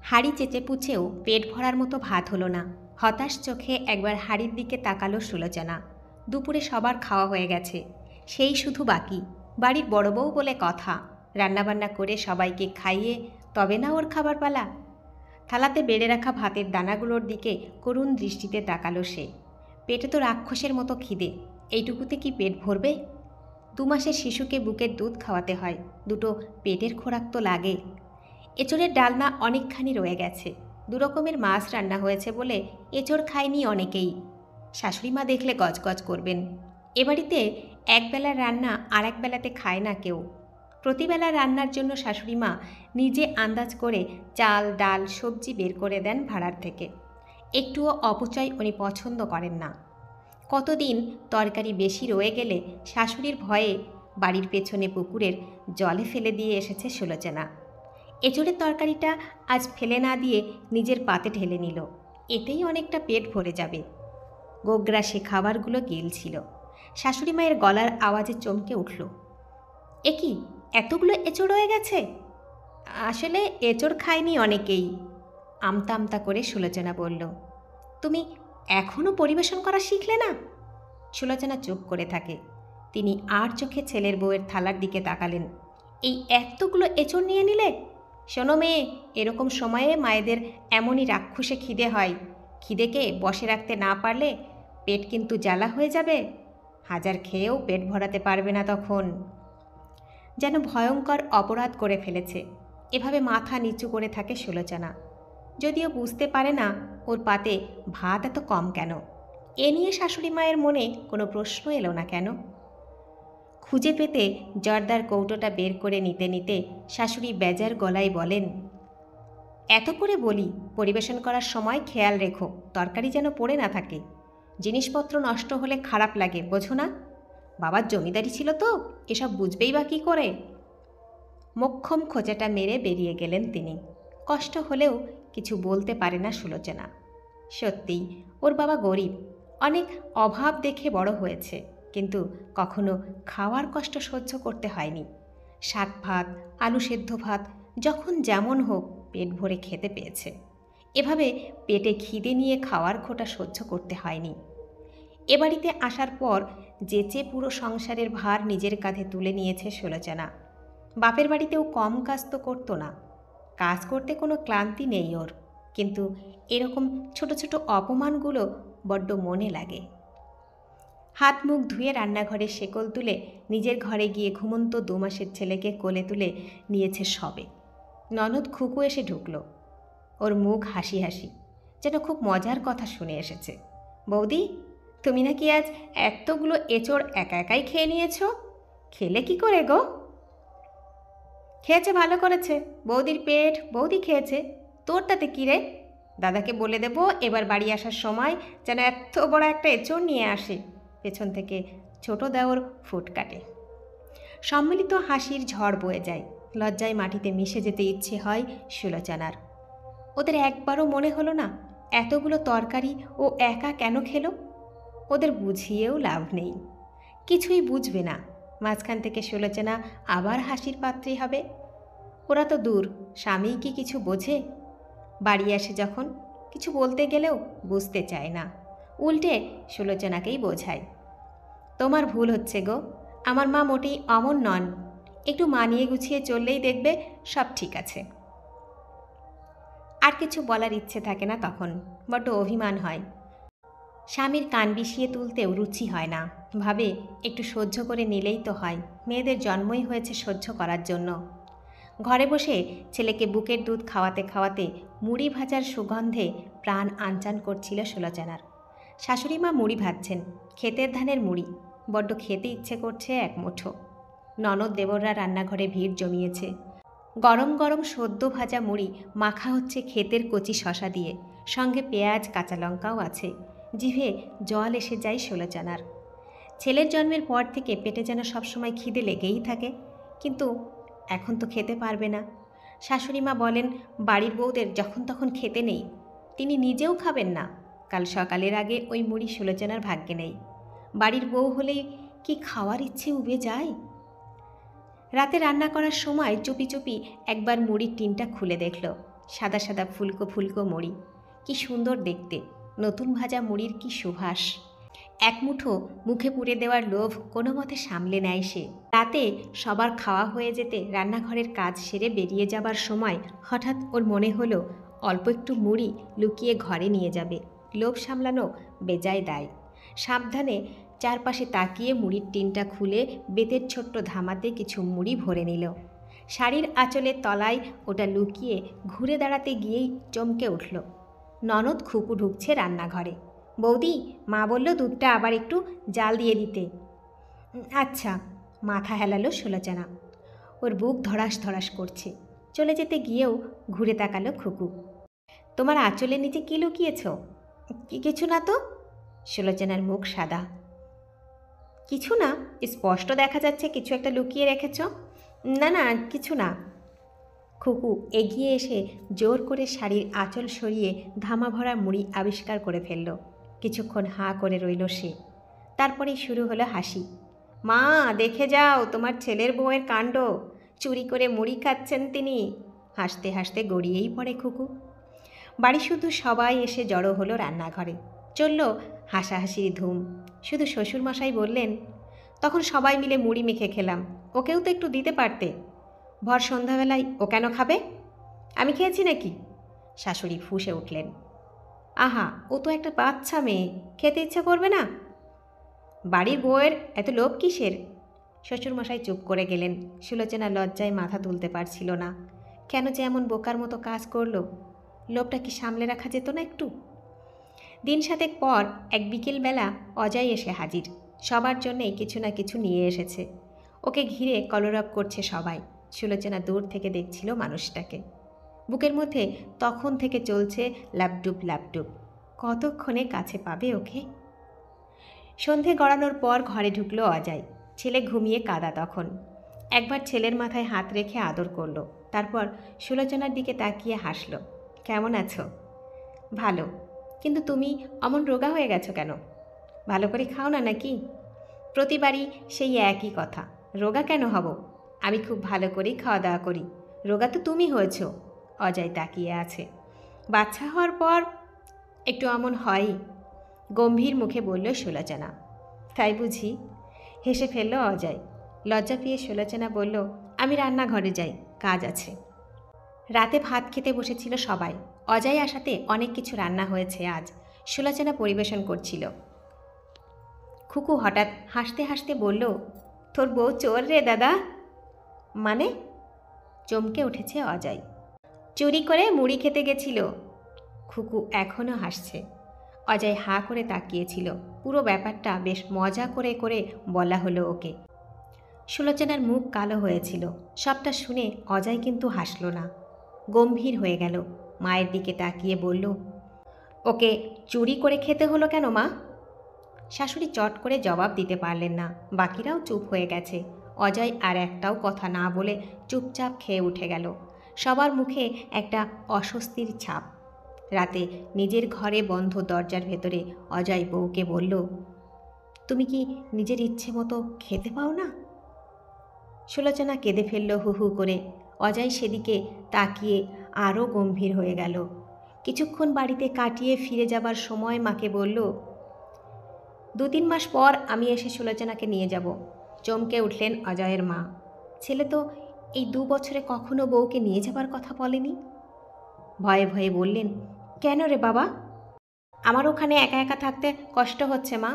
হাঁড়ি চেঁচেপুচেও পেট ভরার মতো ভাত হলো না। হতাশ চোখে একবার হাঁড়ির দিকে তাকালো সুলোচনা। দুপুরে সবার খাওয়া হয়ে গেছে, সেই শুধু বাকি। বাড়ির বড় বউ বলে কথা, রান্নাবান্না করে সবাইকে খাইয়ে তবে না ওর খাবার পালা। থালাতে বেড়ে রাখা ভাতের দানাগুলোর দিকে করুণ দৃষ্টিতে তাকালো সে। পেটে তো রাক্ষসের মতো খিদে, এইটুকুতে কি পেট ভরবে? 2 মাসের শিশুকে বুকের দুধ খাওয়াতে হয়, দুটো পেটের খোরাক তো লাগে। এঁচোড়ের ডালনা অনেকখানি রয়ে গেছে। 2 রকমের মাছ রান্না হয়েছে বলে এঁচোড় খায়নি অনেকেই। শাশুড়িমা দেখলে গজগজ করবেন। এ বাড়িতে একবেলার রান্না আর এক বেলাতে খায় না কেউ। প্রতিবেলা রান্নার জন্য শাশুড়িমা নিজে আন্দাজ করে চাল ডাল সবজি বের করে দেন ভাড়ার থেকে। একটুও অপচয় উনি পছন্দ করেন না। কতদিন তরকারি বেশি রয়ে গেলে শাশুড়ির ভয়ে বাড়ির পেছনে পুকুরের জলে ফেলে দিয়ে এসেছে সুলোচনা। এঁচোড়ের তরকারিটা আজ ফেলে না দিয়ে নিজের পাতে ঢেলে নিল, এতেই অনেকটা পেট ভরে যাবে। গোগ্রা সে খাবারগুলো গিলছিল। শাশুড়ি মায়ের গলার আওয়াজে চমকে উঠল। এ কি, এতগুলো এঁচোড় হয়ে গেছে? আসলে এঁচোড় খায়নি অনেকেই, আমতা আমতা করে সুলোচনা বলল। তুমি এখনও পরিবেশন করা শিখলে না? সুলোচনা চুপ করে থাকে। তিনি আর চোখে ছেলের বউয়ের থালার দিকে তাকালেন। এই এতগুলো এঁচোড় নিয়ে নিলে? শোনো মেয়ে, এরকম সময়ে মায়েদের এমনই রাক্ষসে খিদে হয়। খিদেকে বসে রাখতে না পারলে পেট কিন্তু জ্বালা হয়ে যাবে। হাজার খেয়েও পেট ভরাতে পারবে না তখন। যেন ভয়ঙ্কর অপরাধ করে ফেলেছে। এভাবে মাথা নিচু করে থাকে সুলোচনা। যদিও বুঝতে পারে না ওর পাতে ভাত এত কম কেন। এ নিয়ে শাশুড়ি মায়ের মনে কোনো প্রশ্ন এলো না কেন? খুঁজে পেতে জর্দার কৌটোটা বের করে নিতে নিতে শাশুড়ি বেজার গলায় বলেন, এত করে বলি পরিবেশন করার সময় খেয়াল রেখো তরকারি যেন পড়ে না থাকে। জিনিসপত্র নষ্ট হলে খারাপ লাগে, বোঝো না? বাবার জমিদারি ছিল তো, এসব বুঝবেই বা কী করে। মোক্ষম খোঁচাটা মেরে বেরিয়ে গেলেন তিনি। কষ্ট হলেও কিছু বলতে পারে না সুলোচনা। সত্যিই ওর বাবা গরিব, অনেক অভাব দেখে বড় হয়েছে, কিন্তু কখনো খাওয়ার কষ্ট সহ্য করতে হয়নি। শাক ভাত, আলু সেদ্ধ ভাত যখন যেমন হোক পেট ভরে খেতে পেয়েছে। এভাবে পেটে খিদে নিয়ে খাওয়ার খোঁটা সহ্য করতে হয়নি। এ বাড়িতে আসার পর যেচে পুরো সংসারের ভার নিজের কাঁধে তুলে নিয়েছে সুলোচনা। বাপের বাড়িতেও কম কাজ তো করতো না। কাজ করতে কোনো ক্লান্তি নেই ওর, কিন্তু এরকম ছোট ছোট অপমানগুলো বড্ড মনে লাগে। হাত মুখ ধুয়ে রান্নাঘরে শেকল তুলে নিজের ঘরে গিয়ে ঘুমন্ত 2 মাসের ছেলেকে কোলে তুলে নিয়েছে সবে। ননদ খুকু এসে ঢুকল। ওর মুখ হাসি হাসি, যেন খুব মজার কথা শুনে এসেছে। বৌদি, তুমি নাকি আজ এতগুলো এঁচোড় একা একাই খেয়ে নিয়েছ? খেলে কি করে গো? খেয়েছে, ভালো করেছে। বৌদির পেট বৌদি খেয়েছে, তোর তাতে কী রে? দাদাকে বলে দেবো এবার বাড়ি আসার সময় যেন এত বড় একটা এঁচোড় নিয়ে আসে। পেছন থেকে ছোট দেওর ফুট কাটে। সম্মিলিত হাসির ঝড় বয়ে যায়। লজ্জায় মাটিতে মিশে যেতে ইচ্ছে হয় সুলোচনার। ওদের একবারও মনে হলো না এতগুলো তরকারি ও একা কেন খেলো? ওদের বুঝিয়েও লাভ নেই, কিছুই বুঝবে না। মাঝখান থেকে সুলোচনা আবার হাসির পাত্রী হবে। ওরা তো দূর, স্বামী কি কিছু বোঝে? বাড়ি আসে যখন কিছু বলতে গেলেও বুঝতে চায় না, উল্টে সুলোচনাকেই বোঝায়। তোমার ভুল হচ্ছে গো, আমার মা মোটেই অমন নন। একটু মানিয়ে গুছিয়ে চললেই দেখবে সব ঠিক আছে। আর কিছু বলার ইচ্ছে থাকে না তখন, বড্ড অভিমান হয়। স্বামীর কান বিষিয়ে তুলতেও রুচি হয় না। ভাবে একটু সহ্য করে নিলেই তো হয়, মেয়েদের জন্মই হয়েছে সহ্য করার জন্য। ঘরে বসে ছেলেকে বুকের দুধ খাওয়াতে খাওয়াতে মুড়ি ভাজার সুগন্ধে প্রাণ আনচান করছিল সুলোচনার। শাশুড়ি মা মুড়ি ভাজছেন, ক্ষেতের ধানের মুড়ি। বড্ড খেতে ইচ্ছে করছে এক মুঠো। ননদ দেবররা রান্নাঘরে ভিড় জমিয়েছে। গরম গরম সদ্য ভাজা মুড়ি মাখা হচ্ছে ক্ষেতের কচি শশা দিয়ে, সঙ্গে পেঁয়াজ কাঁচা লঙ্কাও আছে। জিভে জল এসে যায় সুলোচনার। ছেলের জন্মের পর থেকে পেটে যেন সবসময় খিদে লেগেই থাকে, কিন্তু এখন তো খেতে পারবে না। শাশুড়িমা বলেন বাড়ির বউদের যখন তখন খেতে নেই। তিনি নিজেও খাবেন না। কাল সকালের আগে ওই মুড়ি সুলোচনার ভাগ্যে নেই। বাড়ির বউ হলেই কি খাওয়ার ইচ্ছে উবে যায়? রাতে রান্না করার সময় চুপি চুপি একবার মুড়ির টিনটা খুলে দেখল। সাদা সাদা ফুলকো ফুলকো মুড়ি, কি সুন্দর দেখতে। নতুন ভাজা মুড়ির কি সুবাস। এক মুঠো মুখে পুরে দেওয়ার লোভ কোনো মতে সামলে নেয় সে। রাতে সবার খাওয়া হয়ে যেতে রান্নাঘরের কাজ সেরে বেরিয়ে যাবার সময় হঠাৎ ওর মনে হলো অল্প একটু মুড়ি লুকিয়ে ঘরে নিয়ে যাবে। লোভ সামলানো বেজায় দায়। সাবধানে চারপাশে তাকিয়ে মুড়ির টিনটা খুলে বেতের ছোট্ট ধামাতে কিছু মুড়ি ভরে নিল। শাড়ির আঁচলের তলায় ওটা লুকিয়ে ঘুরে দাঁড়াতে গিয়েই চমকে উঠল। ননদ খুকু ঢুকছে রান্নাঘরে। বৌদি, মা বলল দুধটা আবার একটু জাল দিয়ে দিতে। আচ্ছা, মাথা হেলালো সুলোচনা। ওর বুক ধড়াস ধড়াস করছে। চলে যেতে গিয়েও ঘুরে তাকালো খুকু। তোমার আঁচলের নিচে কী লুকিয়েছ? কিছু না তো। সুলোচনার মুখ সাদা। কিছু না? স্পষ্ট দেখা যাচ্ছে কিছু একটা লুকিয়ে রেখেছ। না না, কিছু না। খুকু এগিয়ে এসে জোর করে শাড়ির আঁচল সরিয়ে ধামা ভরা মুড়ি আবিষ্কার করে ফেলল। কিছুক্ষণ হাঁ করে রইল সে। তারপরেই শুরু হলো হাসি। মা, দেখে যাও তোমার ছেলের বউয়ের কাণ্ড। চুরি করে মুড়ি খাচ্ছেন তিনি। হাসতে হাসতে গড়িয়েই পড়ে খুকু। বাড়ি শুধু সবাই এসে জড়ো হলো রান্নাঘরে। চলল হাসাহাসির ধুম। শুধু শ্বশুরমশাই বললেন, তখন সবাই মিলে মুড়ি মেখে খেলাম, ওকেও তো একটু দিতে পারতে। ভর সন্ধ্যাবেলায় ও কেন খাবে? আমি খেয়েছি নাকি? শাশুড়ি ফুঁসে উঠলেন। আহা, ও তো একটা বাচ্চা মেয়ে, খেতে ইচ্ছা করবে না? বাড়ির বউয়ের এত লোভ কিসের? শ্বশুরমশাই চুপ করে গেলেন। সুলোচনা লজ্জায় মাথা তুলতে পারছিল না। কেন যে এমন বোকার মতো কাজ করলো? লোভটা কি সামলে রাখা যেত না একটু? দিন সাতেক পর এক বিকেলবেলা অজয় এসে হাজির। সবার জন্যেই কিছু না কিছু নিয়ে এসেছে। ওকে ঘিরে কলরব করছে সবাই। সুলোচনা দূর থেকে দেখছিল মানুষটাকে। বুকের মধ্যে তখন থেকে চলছে লাপডুব লাপডুব। কতক্ষণে কাছে পাবে ওকে? সন্ধে গড়ানোর পর ঘরে ঢুকলো অজয়। ছেলে ঘুমিয়ে কাদা তখন। একবার ছেলের মাথায় হাত রেখে আদর করলো। তারপর সুলোচনার দিকে তাকিয়ে হাসল। কেমন আছো? ভালো। কিন্তু তুমি অমন রোগা হয়ে গেছো কেন? ভালো করে খাও না নাকি? প্রতিবারই সেই একই কথা। রোগা কেন হব? আমি খুব ভালো করেই খাওয়া দাওয়া করি। রোগা তো তুমি হয়েছ। অজয় তাকিয়ে আছে। বাচ্চা হওয়ার পর একটু অমন হয়ই, গম্ভীর মুখে বলল সুলোচনা। তাই বুঝি? হেসে ফেলল অজয়। লজ্জা পেয়ে সুলোচনা বলল, আমি রান্নাঘরে যাই, কাজ আছে। রাতে ভাত খেতে বসেছিল সবাই। অজয় আসাতে অনেক কিছু রান্না হয়েছে আজ। সুলোচনা পরিবেশন করছিল। খুকু হঠাৎ হাসতে হাসতে বলল, তোর বউ চোর রে দাদা। মানে? চমকে উঠেছে অজয়। চুরি করে মুড়ি খেতে গেছিল। খুকু এখনও হাসছে। অজয় হাঁ করে তাকিয়েছিল। পুরো ব্যাপারটা বেশ মজা করে করে বলা হলো ওকে। সুলোচনার মুখ কালো হয়েছিল। সবটা শুনে অজয় কিন্তু হাসল না, গম্ভীর হয়ে গেল। মায়ের দিকে তাকিয়ে বলল, ওকে চুরি করে খেতে হলো কেন মা? শাশুড়ি চট করে জবাব দিতে পারলেন না। বাকিরাও চুপ হয়ে গেছে। অজয় আর একটাও কথা না বলে চুপচাপ খেয়ে উঠে গেল। সবার মুখে একটা অস্বস্তির ছাপ। রাতে নিজের ঘরে বন্ধ দরজার ভেতরে অজয় বউকে বলল, তুমি কি নিজের ইচ্ছে মতো খেতে পাও না? সুলোচনা কেঁদে ফেলল হু হু করে। অজয় সেদিকে তাকিয়ে আরও গম্ভীর হয়ে গেল। কিছুক্ষণ বাড়িতে কাটিয়ে ফিরে যাবার সময় মাকে বলল, 2-3 মাস পর আমি এসে সুলোচনাকে নিয়ে যাব। চমকে উঠলেন অজয়ের মা। ছেলে তো এই 2 বছরে কখনো বউকে নিয়ে যাবার কথা বলেনি। ভয়ে ভয়ে বললেন, কেন রে বাবা? আমার ওখানে একা একা থাকতে কষ্ট হচ্ছে মা।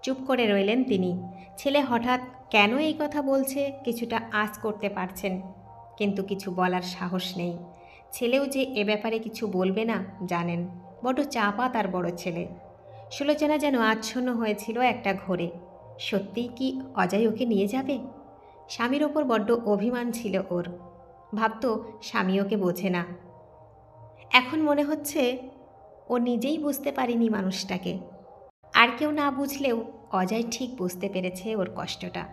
চুপ করে রইলেন তিনি। ছেলে হঠাৎ কেন এই কথা বলছে কিছুটা আঁচ করতে পারছেন, কিন্তু কিছু বলার সাহস নেই। ছেলেও যে এ ব্যাপারে কিছু বলবে না জানেন। বড় চাপা তার বড় ছেলে। সুলোচনা যেন আচ্ছন্ন হয়েছিল একটা ঘোরে। সত্যিই কি অজয় ওকে নিয়ে যাবে? স্বামীর ওপর বড্ড অভিমান ছিল ওর। ভাবত স্বামী ওকে বোঝে না। এখন মনে হচ্ছে ও নিজেই বুঝতে পারেনি মানুষটাকে। আর কেউ না বুঝলেও অজয় ঠিক বুঝতে পেরেছে ওর কষ্টটা।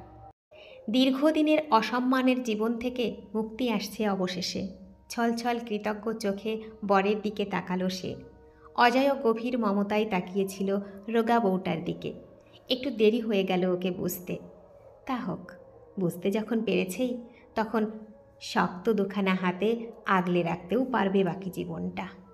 দীর্ঘদিনের অসম্মানের জীবন থেকে মুক্তি আসছে অবশেষে। ছলছল কৃতজ্ঞ চোখে বরের দিকে তাকালো সে। অজয়ও গভীর মমতায় তাকিয়েছিল রোগা বউটার দিকে। একটু দেরি হয়ে গেল ওকে বুঝতে। তা হোক, বুঝতে যখন পেরেছেই তখন শক্ত দুখানা হাতে আগলে রাখতেও পারবে বাকি জীবনটা।